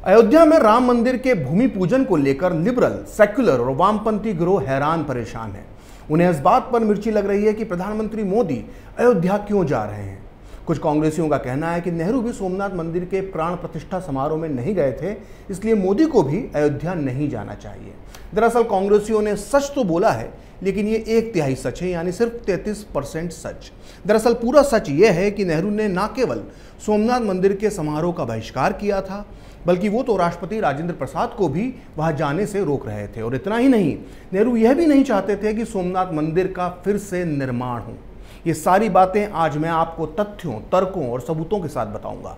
अयोध्या में राम मंदिर के भूमि पूजन को लेकर लिबरल, सेक्युलर और वामपंथी गिरोह हैरान परेशान है। उन्हें इस बात पर मिर्ची लग रही है कि प्रधानमंत्री मोदी अयोध्या क्यों जा रहे हैं। कुछ कांग्रेसियों का कहना है कि नेहरू भी सोमनाथ मंदिर के प्राण प्रतिष्ठा समारोह में नहीं गए थे, इसलिए मोदी को भी अयोध्या नहीं जाना चाहिए। दरअसल कांग्रेसियों ने सच तो बोला है, लेकिन ये 1/3 सच है, यानी सिर्फ 33% सच। दरअसल पूरा सच ये है कि नेहरू ने न केवल सोमनाथ मंदिर के समारोह का बहिष्कार किया था, बल्कि वो तो राष्ट्रपति राजेंद्र प्रसाद को भी वहां जाने से रोक रहे थे। और इतना ही नहीं, नेहरू यह भी नहीं चाहते थे कि सोमनाथ मंदिर का फिर से निर्माण हो। ये सारी बातें आज मैं आपको तथ्यों, तर्कों और सबूतों के साथ बताऊंगा,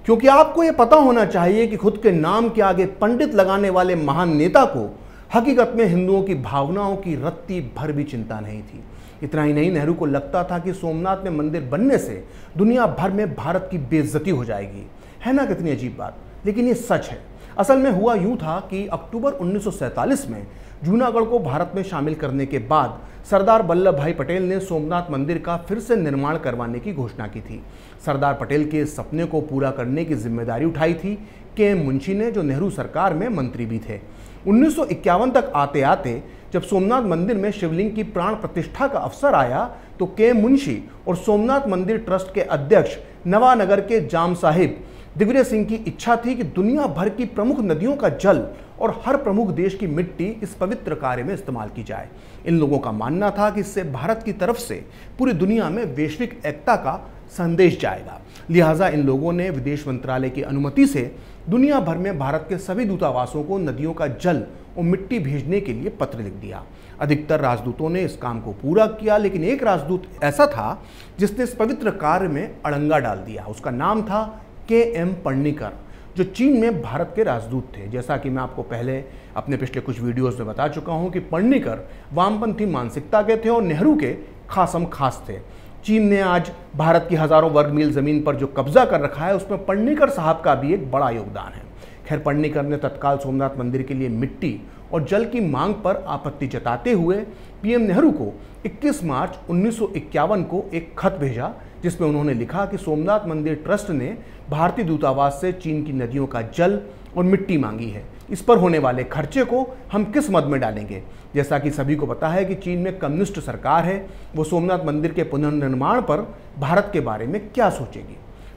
क्योंकि आपको ये पता होना चाहिए कि खुद के नाम के आगे पंडित लगाने वाले महान नेता को हकीकत में हिंदुओं की भावनाओं की रत्ती भर भी चिंता नहीं थी। इतना ही नहीं, नेहरू को लगता था कि सोमनाथ में मंदिर बनने से दुनिया भर में भारत की बेइज्जती हो जाएगी। है ना कितनी अजीब बात, लेकिन ये सच है। असल में हुआ यूं था कि अक्टूबर 1947 में जूनागढ़ को भारत में शामिल करने के बाद सरदार वल्लभ भाई पटेल ने सोमनाथ मंदिर का फिर से निर्माण करवाने की घोषणा की थी। सरदार पटेल के इस सपने को पूरा करने की जिम्मेदारी उठाई थी के.एम. मुंशी ने, जो नेहरू सरकार में मंत्री भी थे। 1951 तक आते आते जब सोमनाथ मंदिर में शिवलिंग की प्राण प्रतिष्ठा का अवसर आया, तो के.एम. मुंशी और सोमनाथ मंदिर ट्रस्ट के अध्यक्ष नवानगर के जाम साहिब दिग्विजय सिंह की इच्छा थी कि दुनिया भर की प्रमुख नदियों का जल और हर प्रमुख देश की मिट्टी इस पवित्र कार्य में इस्तेमाल की जाए। इन लोगों का मानना था कि इससे भारत की तरफ से पूरी दुनिया में वैश्विक एकता का संदेश जाएगा। लिहाजा इन लोगों ने विदेश मंत्रालय की अनुमति से दुनिया भर में भारत के सभी दूतावासों को नदियों का जल और मिट्टी भेजने के लिए पत्र लिख दिया। अधिकतर राजदूतों ने इस काम को पूरा किया, लेकिन एक राजदूत ऐसा था जिसने इस पवित्र कार्य में अड़ंगा डाल दिया। उसका नाम था के.एम. पणनीकर, जो चीन में भारत के राजदूत थे। जैसा कि मैं आपको पहले अपने पिछले कुछ वीडियोस में बता चुका हूं कि पणनीकर वामपंथी मानसिकता के थे और नेहरू के खासम खास थे। चीन ने आज भारत की हजारों वर्ग मील जमीन पर जो कब्जा कर रखा है, उसमें पणनीकर साहब का भी एक बड़ा योगदान है। खैर, पणनीकर ने तत्काल सोमनाथ मंदिर के लिए मिट्टी और जल की मांग पर आपत्ति जताते हुए पीएम नेहरू को 21 मार्च 1951 को एक खत भेजा, जिसमें उन्होंने लिखा कि सोमनाथ मंदिर ट्रस्ट ने भारतीय दूतावास से चीन की नदियों का जल और मिट्टी मांगी है। इस पर होने वाले खर्चे को हम किस मद में डालेंगे। जैसा कि सभी को पता है कि चीन में कम्युनिस्ट सरकार है, वो सोमनाथ मंदिर के पुनर्निर्माण पर भारत के बारे में क्या सोचेगी।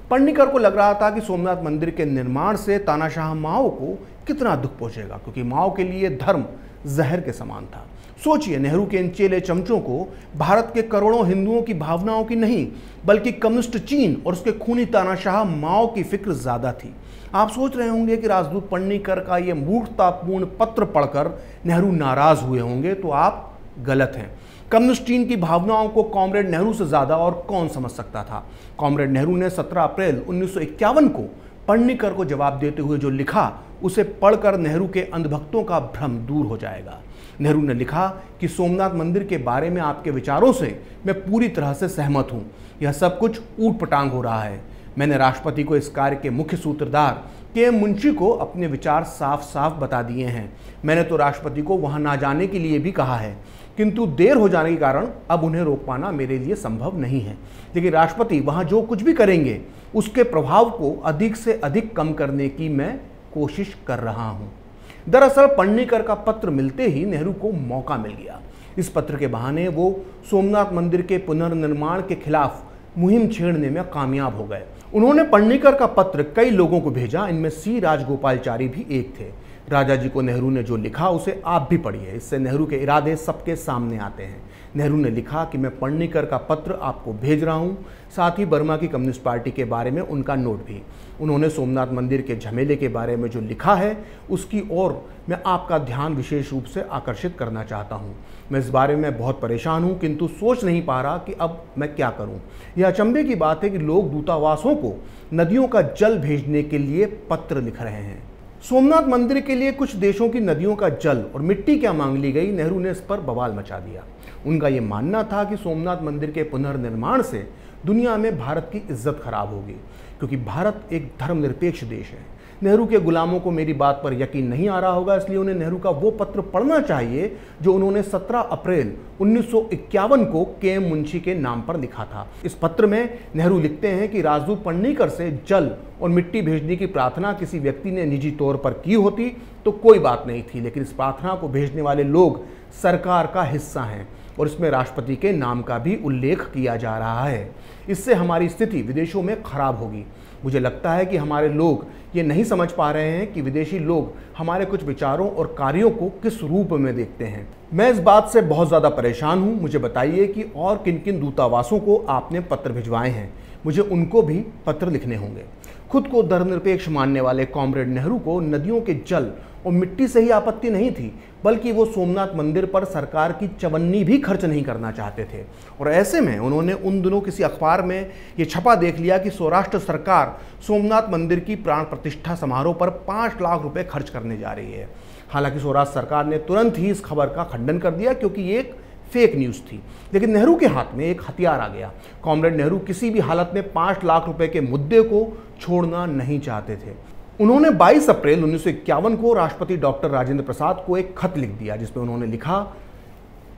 पणनीकर को लग रहा था कि सोमनाथ मंदिर के निर्माण से तानाशाह माओ को कितना दुख पहुंचेगा, क्योंकि माओ के लिए धर्म जहर के समान था। सोचिए, नेहरू के इन चेले चमचों को भारत के करोड़ों हिंदुओं की भावनाओं की नहीं, बल्कि कम्युनिस्ट चीन और उसके खूनी तानाशाह माओ की फिक्र ज्यादा थी। आप सोच रहे होंगे कि राजदूत पणनीकर का यह मूर्खतापूर्ण पत्र पढ़कर नेहरू नाराज हुए होंगे, तो आप गलत हैं। कम्युनिस्ट चीन की भावनाओं को कॉमरेड नेहरू से ज्यादा और कौन समझ सकता था। कॉमरेड नेहरू ने 17 अप्रैल 1951 को पणनीकर को जवाब देते हुए जो लिखा, उसे पढ़कर नेहरू के अंधभक्तों का भ्रम दूर हो जाएगा। नेहरू ने लिखा कि सोमनाथ मंदिर के बारे में आपके विचारों से मैं पूरी तरह से सहमत हूं। यह सब कुछ ऊट-पटांग हो रहा है। मैंने राष्ट्रपति को इस कार्य के मुख्य सूत्रधार के.एम. मुंशी को अपने विचार साफ साफ बता दिए हैं। मैंने तो राष्ट्रपति को वहां ना जाने के लिए भी कहा है, किंतु देर हो जाने के कारण अब उन्हें रोक पाना मेरे लिए संभव नहीं है। लेकिन राष्ट्रपति वहां जो कुछ भी करेंगे, उसके प्रभाव को अधिक से अधिक कम करने की मैं कोशिश कर रहा हूं। दरअसल पणनीकर का पत्र मिलते ही नेहरू को मौका मिल गया। इस पत्र के बहाने वो सोमनाथ मंदिर के पुनर्निर्माण के खिलाफ मुहिम छेड़ने में कामयाब हो गए। उन्होंने पणनीकर का पत्र कई लोगों को भेजा, इनमें सी राजगोपालचारी भी एक थे। राजा जी को नेहरू ने जो लिखा उसे आप भी पढ़िए, इससे नेहरू के इरादे सबके सामने आते हैं। नेहरू ने लिखा कि मैं पणनीकर का पत्र आपको भेज रहा हूं, साथ ही बर्मा की कम्युनिस्ट पार्टी के बारे में उनका नोट भी। उन्होंने सोमनाथ मंदिर के झमेले के बारे में जो लिखा है, उसकी ओर मैं आपका ध्यान विशेष रूप से आकर्षित करना चाहता हूं। मैं इस बारे में बहुत परेशान हूं, किंतु सोच नहीं पा रहा कि अब मैं क्या करूं। यह अचंभे की बात है कि लोग दूतावासों को नदियों का जल भेजने के लिए पत्र लिख रहे हैं। सोमनाथ मंदिर के लिए कुछ देशों की नदियों का जल और मिट्टी क्या मांग ली गई, नेहरू ने इस पर बवाल मचा दिया। उनका यह मानना था कि सोमनाथ मंदिर के पुनर्निर्माण से दुनिया में भारत की इज्जत खराब होगी, क्योंकि भारत एक धर्मनिरपेक्ष देश है। नेहरू के गुलामों को मेरी बात पर यकीन नहीं आ रहा होगा, इसलिए उन्हें नेहरू का वो पत्र पढ़ना चाहिए जो उन्होंने 17 अप्रैल 1951 को के.एम. मुंशी के नाम पर लिखा था। इस पत्र में नेहरू लिखते हैं कि राजदूत पन्नीकर से जल और मिट्टी भेजने की प्रार्थना किसी व्यक्ति ने निजी तौर पर की होती तो कोई बात नहीं थी, लेकिन इस प्रार्थना को भेजने वाले लोग सरकार का हिस्सा हैं और इसमें राष्ट्रपति के नाम का भी उल्लेख किया जा रहा है। इससे हमारी स्थिति विदेशों में खराब होगी। मुझे लगता है कि हमारे लोग ये नहीं समझ पा रहे हैं कि विदेशी लोग हमारे कुछ विचारों और कार्यों को किस रूप में देखते हैं। मैं इस बात से बहुत ज़्यादा परेशान हूँ। मुझे बताइए कि और किन किन दूतावासों को आपने पत्र भिजवाए हैं, मुझे उनको भी पत्र लिखने होंगे। खुद को धर्मनिरपेक्ष मानने वाले कॉमरेड नेहरू को नदियों के जल और मिट्टी से ही आपत्ति नहीं थी, बल्कि वो सोमनाथ मंदिर पर सरकार की चवन्नी भी खर्च नहीं करना चाहते थे। और ऐसे में उन्होंने उन दिनों किसी अखबार में ये छपा देख लिया कि सौराष्ट्र सरकार सोमनाथ मंदिर की प्राण प्रतिष्ठा समारोह पर 5 लाख रुपए खर्च करने जा रही है। हालांकि सौराष्ट्र सरकार ने तुरंत ही इस खबर का खंडन कर दिया क्योंकि ये एक फेक न्यूज़ थी। लेकिन नेहरू के हाथ में एक हथियार आ गया। कॉमरेड नेहरू किसी भी हालत में 5 लाख रुपए के मुद्दे को छोड़ना नहीं चाहते थे। उन्होंने 22 अप्रैल 1951 को राष्ट्रपति डॉक्टर राजेंद्र प्रसाद को एक खत लिख दिया, जिसमें उन्होंने लिखा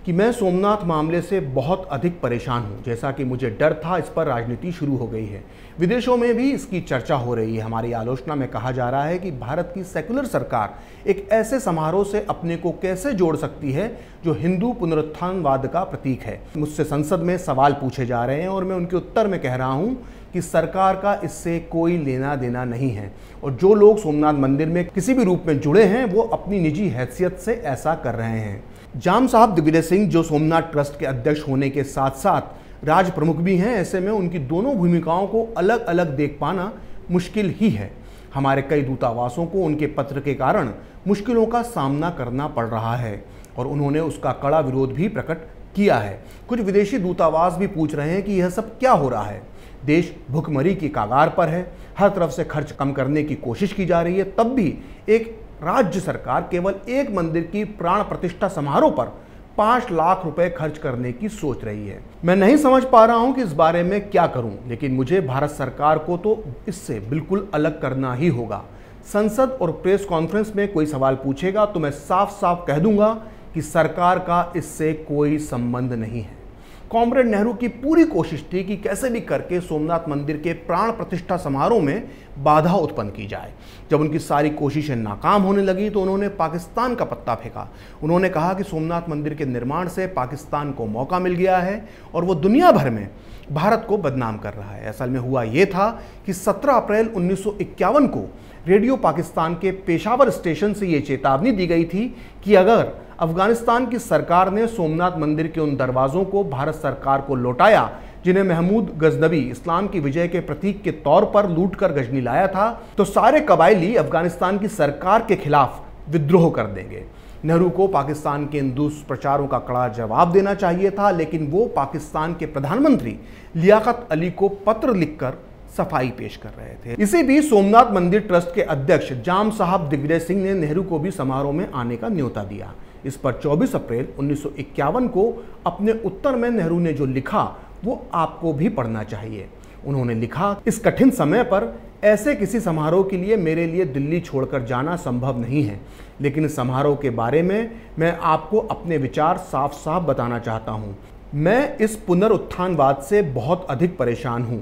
कि मैं सोमनाथ मामले से बहुत अधिक परेशान हूं। जैसा कि मुझे डर था, इस पर राजनीति शुरू हो गई है। विदेशों में भी इसकी चर्चा हो रही है। हमारी आलोचना में कहा जा रहा है कि भारत की सेक्युलर सरकार एक ऐसे समारोह से अपने को कैसे जोड़ सकती है जो हिंदू पुनरुत्थानवाद का प्रतीक है। मुझसे संसद में सवाल पूछे जा रहे हैं और मैं उनके उत्तर में कह रहा हूं कि सरकार का इससे कोई लेना देना नहीं है और जो लोग सोमनाथ मंदिर में किसी भी रूप में जुड़े हैं वो अपनी निजी हैसियत से ऐसा कर रहे हैं। जाम साहब दिग्विजय सिंह जो सोमनाथ ट्रस्ट के अध्यक्ष होने के साथ साथ राज प्रमुख भी हैं, ऐसे में उनकी दोनों भूमिकाओं को अलग अलग देख पाना मुश्किल ही है। हमारे कई दूतावासों को उनके पत्र के कारण मुश्किलों का सामना करना पड़ रहा है और उन्होंने उसका कड़ा विरोध भी प्रकट किया है। कुछ विदेशी दूतावास भी पूछ रहे हैं कि यह सब क्या हो रहा है। देश भुखमरी की कगार पर है, हर तरफ से खर्च कम करने की कोशिश की जा रही है, तब भी एक राज्य सरकार केवल एक मंदिर की प्राण प्रतिष्ठा समारोह पर 5 लाख रुपए खर्च करने की सोच रही है। मैं नहीं समझ पा रहा हूं कि इस बारे में क्या करूं, लेकिन मुझे भारत सरकार को तो इससे बिल्कुल अलग करना ही होगा। संसद और प्रेस कॉन्फ्रेंस में कोई सवाल पूछेगा तो मैं साफ साफ कह दूंगा कि सरकार का इससे कोई संबंध नहीं है। कॉमरेड नेहरू की पूरी कोशिश थी कि कैसे भी करके सोमनाथ मंदिर के प्राण प्रतिष्ठा समारोह में बाधा उत्पन्न की जाए। जब उनकी सारी कोशिशें नाकाम होने लगी तो उन्होंने पाकिस्तान का पत्ता फेंका। उन्होंने कहा कि सोमनाथ मंदिर के निर्माण से पाकिस्तान को मौका मिल गया है और वो दुनिया भर में भारत को बदनाम कर रहा है। असल में हुआ ये था कि 17 अप्रैल 1951 को रेडियो पाकिस्तान के पेशावर स्टेशन से ये चेतावनी दी गई थी कि अगर अफगानिस्तान की सरकार ने सोमनाथ मंदिर के उन दरवाज़ों को भारत सरकार को लौटाया जिन्हें महमूद गजनबी इस्लाम की विजय के प्रतीक के तौर पर लूटकर गजनी लाया था, तो सारे कबायली अफगानिस्तान की सरकार के खिलाफ विद्रोह कर देंगे। नेहरू को पाकिस्तान के इन दुष्प्रचारों का कड़ा जवाब देना चाहिए था, लेकिन वो पाकिस्तान के प्रधानमंत्री लियाकत अली को पत्र लिखकर सफाई पेश कर रहे थे। इसी बीच सोमनाथ मंदिर ट्रस्ट के अध्यक्ष जाम साहब दिग्विजय सिंह ने नेहरू को भी समारोह में आने का न्योता दिया। इस पर 24 अप्रैल 1951 को अपने उत्तर में नेहरू ने जो लिखा वो आपको भी पढ़ना चाहिए। उन्होंने लिखा, इस कठिन समय पर ऐसे किसी समारोह के लिए मेरे लिए दिल्ली छोड़कर जाना संभव नहीं है, लेकिन इस समारोह के बारे में मैं आपको अपने विचार साफ साफ बताना चाहता हूँ। मैं इस पुनरुत्थानवाद से बहुत अधिक परेशान हूँ।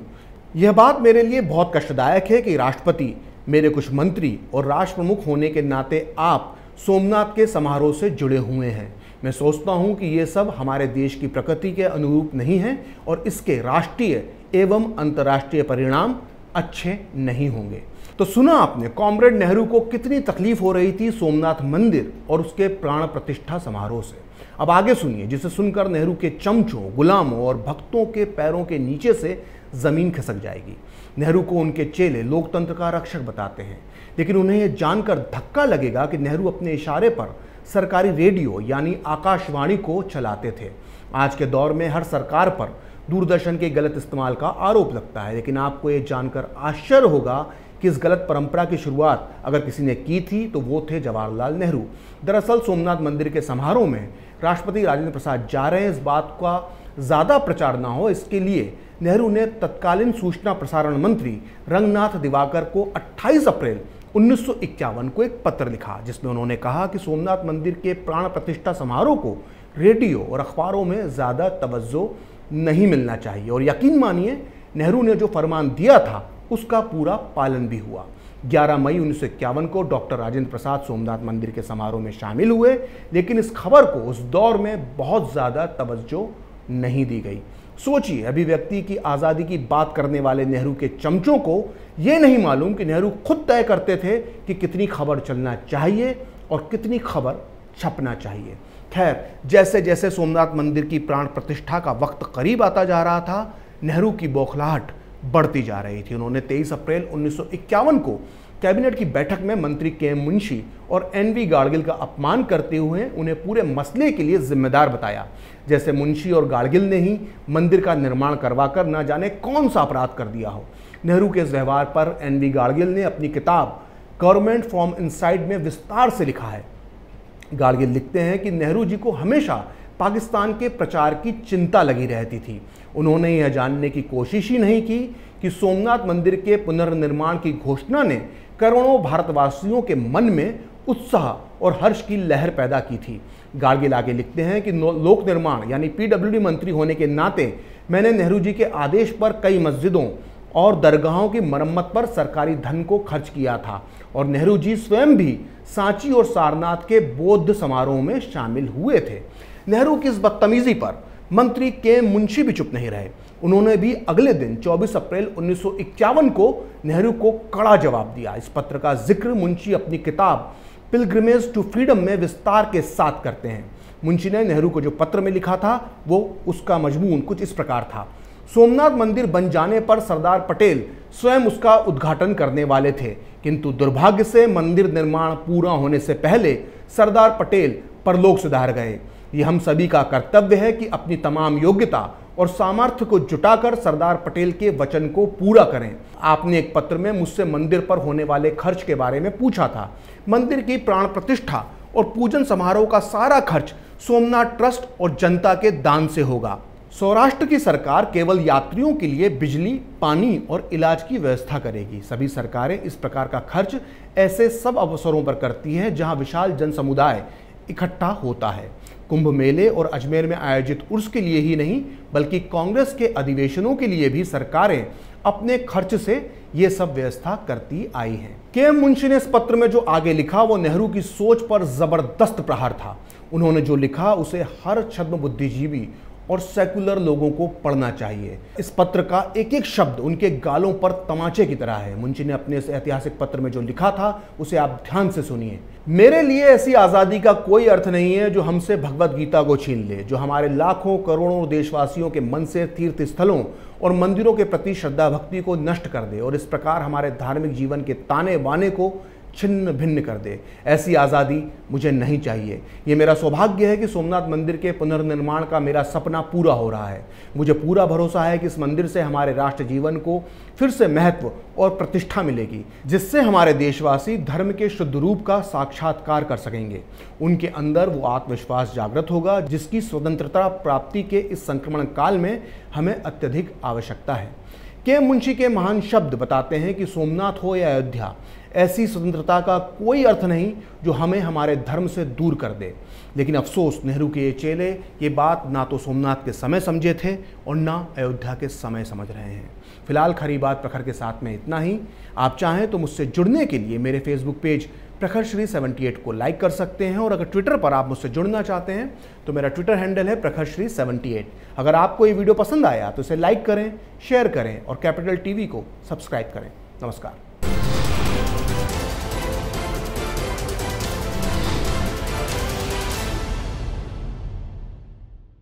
यह बात मेरे लिए बहुत कष्टदायक है कि राष्ट्रपति, मेरे कुछ मंत्री और राष्ट्र प्रमुख होने के नाते आप सोमनाथ के समारोह से जुड़े हुए हैं। मैं सोचता हूं कि ये सब हमारे देश की प्रकृति के अनुरूप नहीं है और इसके राष्ट्रीय एवं अंतर्राष्ट्रीय परिणाम अच्छे नहीं होंगे। तो सुना आपने कॉमरेड नेहरू को कितनी तकलीफ हो रही थी सोमनाथ मंदिर और उसके प्राण प्रतिष्ठा समारोह से। अब आगे सुनिए, जिसे सुनकर नेहरू के चमचों, गुलामों और भक्तों के पैरों के नीचे से जमीन खिसक जाएगी। नेहरू को उनके चेले लोकतंत्र का रक्षक बताते हैं, लेकिन उन्हें यह जानकर धक्का लगेगा कि नेहरू अपने इशारे पर सरकारी रेडियो यानी आकाशवाणी को चलाते थे। आज के दौर में हर सरकार पर दूरदर्शन के गलत इस्तेमाल का आरोप लगता है, लेकिन आपको ये जानकर आश्चर्य होगा कि इस गलत परंपरा की शुरुआत अगर किसी ने की थी तो वो थे जवाहरलाल नेहरू। दरअसल सोमनाथ मंदिर के समारोह में राष्ट्रपति राजेंद्र प्रसाद जा रहे हैं, इस बात का ज़्यादा प्रचार ना हो, इसके लिए नेहरू ने तत्कालीन सूचना प्रसारण मंत्री रंगनाथ दिवाकर को 28 अप्रैल 1951 को एक पत्र लिखा जिसमें उन्होंने कहा कि सोमनाथ मंदिर के प्राण प्रतिष्ठा समारोह को रेडियो और अखबारों में ज़्यादा तवज्जो नहीं मिलना चाहिए। और यकीन मानिए, नेहरू ने जो फरमान दिया था उसका पूरा पालन भी हुआ। 11 मई 1951 को डॉक्टर राजेंद्र प्रसाद सोमनाथ मंदिर के समारोह में शामिल हुए, लेकिन इस खबर को उस दौर में बहुत ज़्यादा तवज्जो नहीं दी गई। सोचिए, अभिव्यक्ति की आज़ादी की बात करने वाले नेहरू के चमचों को ये नहीं मालूम कि नेहरू खुद तय करते थे कि कितनी खबर चलना चाहिए और कितनी खबर छपना चाहिए। खैर, जैसे जैसे सोमनाथ मंदिर की प्राण प्रतिष्ठा का वक्त करीब आता जा रहा था, नेहरू की बौखलाहट बढ़ती जा रही थी। उन्होंने 23 अप्रैल 1951 को कैबिनेट की बैठक में मंत्री के मुंशी और एनवी गाडगिल का अपमान करते हुए उन्हें पूरे मसले के लिए जिम्मेदार बताया, जैसे मुंशी और गाडगिल ने ही मंदिर का निर्माण करवाकर न जाने कौन सा अपराध कर दिया हो। नेहरू के इस व्यवहार पर एनवी गाडगिल ने अपनी किताब गवर्नमेंट फ्रॉम इनसाइड में विस्तार से लिखा है। गाडगिल लिखते हैं कि नेहरू जी को हमेशा पाकिस्तान के प्रचार की चिंता लगी रहती थी। उन्होंने यह जानने की कोशिश ही नहीं की कि सोमनाथ मंदिर के पुनर्निर्माण की घोषणा ने करोड़ों भारतवासियों के मन में उत्साह और हर्ष की लहर पैदा की थी। गाडगिल आगे लिखते हैं कि लोक निर्माण यानी पीडब्ल्यूडी मंत्री होने के नाते मैंने नेहरू जी के आदेश पर कई मस्जिदों और दरगाहों की मरम्मत पर सरकारी धन को खर्च किया था और नेहरू जी स्वयं भी सांची और सारनाथ के बौद्ध समारोह में शामिल हुए थे। नेहरू की इस बदतमीजी पर मंत्री के मुंशी भी चुप नहीं रहे। उन्होंने भी अगले दिन 24 अप्रैल 1951 को नेहरू को कड़ा जवाब दिया। इस पत्र का जिक्र मुंशी अपनी किताब पिलग्रिमेज टू फ्रीडम में विस्तार के साथ करते हैं। मुंशी ने नेहरू को जो पत्र में लिखा था वो उसका मजमून कुछ इस प्रकार था। सोमनाथ मंदिर बन जाने पर सरदार पटेल स्वयं उसका उद्घाटन करने वाले थे, किंतु दुर्भाग्य से मंदिर निर्माण पूरा होने से पहले सरदार पटेल परलोक सिधार गए। ये हम सभी का कर्तव्य है कि अपनी तमाम योग्यता और सामर्थ्य को जुटाकर सरदार पटेल के वचन को पूरा करें। आपने एक पत्र में मुझसे मंदिर पर होने वाले खर्च के बारे में पूछा था। मंदिर की प्राण प्रतिष्ठा और पूजन समारोह का सारा खर्च सोमनाथ ट्रस्ट और जनता के दान से होगा। सौराष्ट्र की सरकार केवल यात्रियों के लिए बिजली, पानी और इलाज की व्यवस्था करेगी। सभी सरकारें इस प्रकार का खर्च ऐसे सब अवसरों पर करती हैं जहां विशाल जन समुदाय इकट्ठा होता है। कुंभ मेले और अजमेर में आयोजित उर्स के लिए ही नहीं बल्कि कांग्रेस के अधिवेशनों के लिए भी सरकारें अपने खर्च से ये सब व्यवस्था करती आई हैं। के.एम. मुंशी ने इस पत्र में जो आगे लिखा वो नेहरू की सोच पर जबरदस्त प्रहार था। उन्होंने जो लिखा उसे हर छद्म बुद्धिजीवी और सेकुलर लोगों को पढ़ना चाहिए। इस पत्र का एक एक शब्द उनके गालों पर तमाचे की तरह है। मुंशी ने अपने इस ऐतिहासिक पत्र में जो लिखा था उसे आप ध्यान से सुनिए। मेरे लिए ऐसी आज़ादी का कोई अर्थ नहीं है जो हमसे भगवत गीता को छीन ले, जो हमारे लाखों करोड़ों देशवासियों के मन से तीर्थ स्थलों और मंदिरों के प्रति श्रद्धा भक्ति को नष्ट कर दे और इस प्रकार हमारे धार्मिक जीवन के ताने बाने को छिन्न भिन्न कर दे। ऐसी आज़ादी मुझे नहीं चाहिए। ये मेरा सौभाग्य है कि सोमनाथ मंदिर के पुनर्निर्माण का मेरा सपना पूरा हो रहा है। मुझे पूरा भरोसा है कि इस मंदिर से हमारे राष्ट्र जीवन को फिर से महत्व और प्रतिष्ठा मिलेगी, जिससे हमारे देशवासी धर्म के शुद्ध रूप का साक्षात्कार कर सकेंगे। उनके अंदर वो आत्मविश्वास जागृत होगा जिसकी स्वतंत्रता प्राप्ति के इस संक्रमण काल में हमें अत्यधिक आवश्यकता है। के.एम. मुंशी के महान शब्द बताते हैं कि सोमनाथ हो या अयोध्या, ऐसी स्वतंत्रता का कोई अर्थ नहीं जो हमें हमारे धर्म से दूर कर दे। लेकिन अफसोस, नेहरू के ये चेले ये बात ना तो सोमनाथ के समय समझे थे और ना अयोध्या के समय समझ रहे हैं। फिलहाल खरी बात प्रखर के साथ में इतना ही। आप चाहें तो मुझसे जुड़ने के लिए मेरे फेसबुक पेज प्रखर श्री 78 को लाइक कर सकते हैं और अगर ट्विटर पर आप मुझसे जुड़ना चाहते हैं तो मेरा ट्विटर हैंडल है प्रखर श्री 78। अगर आपको ये वीडियो पसंद आया तो इसे लाइक करें, शेयर करें और कैपिटल टीवी को सब्सक्राइब करें। नमस्कार।